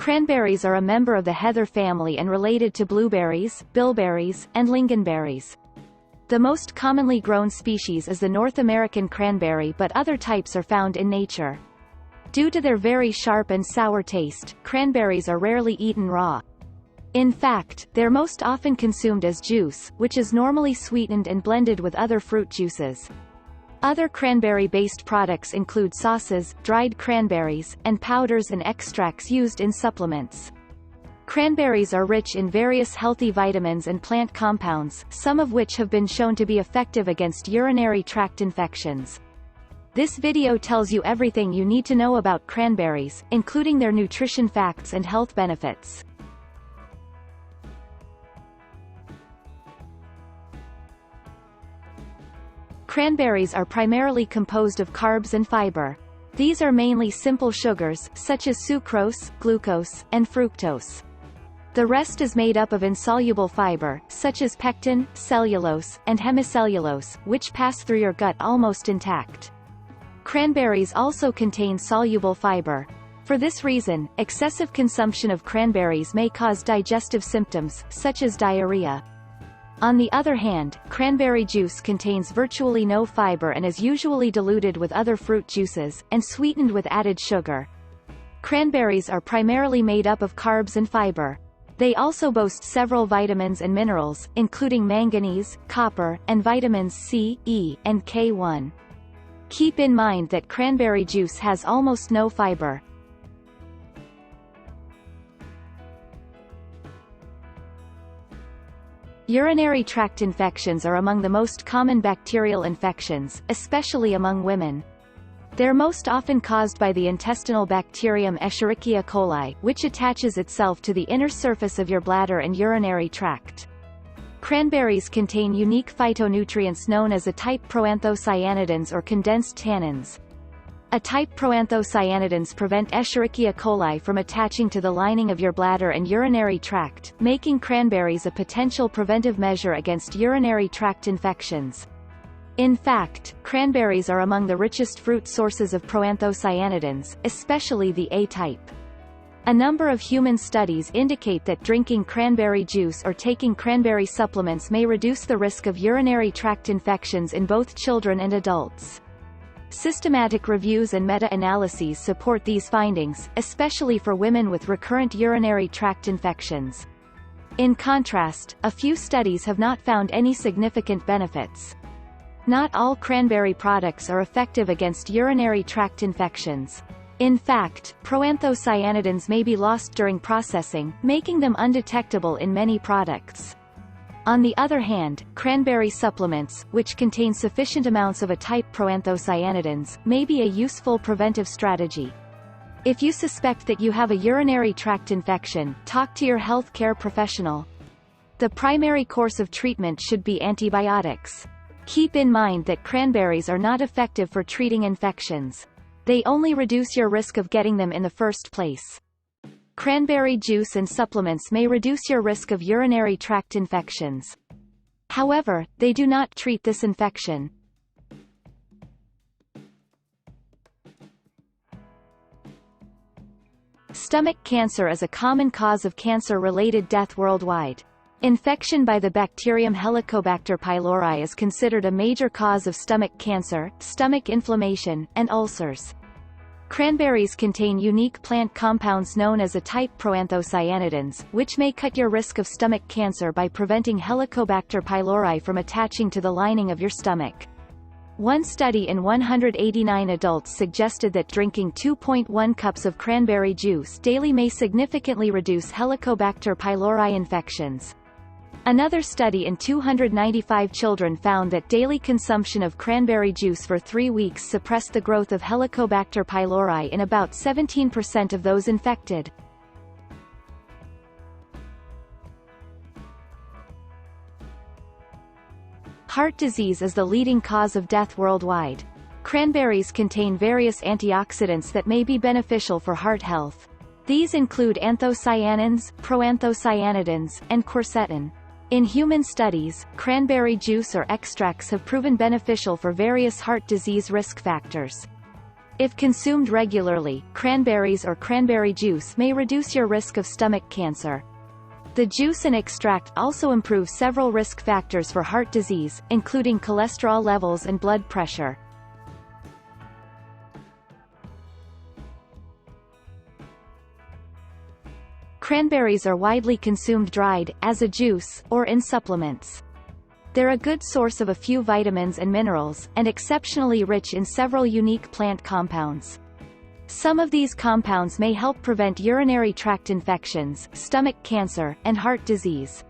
Cranberries are a member of the heather family and related to blueberries, bilberries, and lingonberries. The most commonly grown species is the North American cranberry, but other types are found in nature. Due to their very sharp and sour taste, cranberries are rarely eaten raw. In fact, they're most often consumed as juice, which is normally sweetened and blended with other fruit juices. Other cranberry-based products include sauces, dried cranberries, and powders and extracts used in supplements. Cranberries are rich in various healthy vitamins and plant compounds, some of which have been shown to be effective against urinary tract infections. This video tells you everything you need to know about cranberries, including their nutrition facts and health benefits. Cranberries are primarily composed of carbs and fiber. These are mainly simple sugars, such as sucrose, glucose, and fructose. The rest is made up of insoluble fiber, such as pectin, cellulose, and hemicellulose, which pass through your gut almost intact. Cranberries also contain soluble fiber. For this reason, excessive consumption of cranberries may cause digestive symptoms, such as diarrhea. On the other hand, cranberry juice contains virtually no fiber and is usually diluted with other fruit juices, and sweetened with added sugar. Cranberries are primarily made up of carbs and fiber. They also boast several vitamins and minerals, including manganese, copper, and vitamins C, E, and K1. Keep in mind that cranberry juice has almost no fiber. Urinary tract infections are among the most common bacterial infections, especially among women. They're most often caused by the intestinal bacterium Escherichia coli, which attaches itself to the inner surface of your bladder and urinary tract. Cranberries contain unique phytonutrients known as A-type proanthocyanidins or condensed tannins. A-type proanthocyanidins prevent Escherichia coli from attaching to the lining of your bladder and urinary tract, making cranberries a potential preventive measure against urinary tract infections. In fact, cranberries are among the richest fruit sources of proanthocyanidins, especially the A-type. A number of human studies indicate that drinking cranberry juice or taking cranberry supplements may reduce the risk of urinary tract infections in both children and adults. Systematic reviews and meta-analyses support these findings, especially for women with recurrent urinary tract infections. In contrast, a few studies have not found any significant benefits. Not all cranberry products are effective against urinary tract infections. In fact, proanthocyanidins may be lost during processing, making them undetectable in many products. On the other hand, cranberry supplements, which contain sufficient amounts of A-type proanthocyanidins, may be a useful preventive strategy. If you suspect that you have a urinary tract infection, talk to your healthcare professional. The primary course of treatment should be antibiotics. Keep in mind that cranberries are not effective for treating infections. They only reduce your risk of getting them in the first place. Cranberry juice and supplements may reduce your risk of urinary tract infections. However, they do not treat this infection. Stomach cancer is a common cause of cancer-related death worldwide. Infection by the bacterium Helicobacter pylori is considered a major cause of stomach cancer, stomach inflammation, and ulcers. Cranberries contain unique plant compounds known as A-type proanthocyanidins, which may cut your risk of stomach cancer by preventing Helicobacter pylori from attaching to the lining of your stomach. One study in 189 adults suggested that drinking 2.1 cups of cranberry juice daily may significantly reduce Helicobacter pylori infections. Another study in 295 children found that daily consumption of cranberry juice for 3 weeks suppressed the growth of Helicobacter pylori in about 17% of those infected. Heart disease is the leading cause of death worldwide. Cranberries contain various antioxidants that may be beneficial for heart health. These include anthocyanins, proanthocyanidins, and quercetin. In human studies, cranberry juice or extracts have proven beneficial for various heart disease risk factors. If consumed regularly, cranberries or cranberry juice may reduce your risk of stomach cancer. The juice and extract also improve several risk factors for heart disease, including cholesterol levels and blood pressure. Cranberries are widely consumed dried, as a juice, or in supplements. They're a good source of a few vitamins and minerals, and exceptionally rich in several unique plant compounds. Some of these compounds may help prevent urinary tract infections, stomach cancer, and heart disease.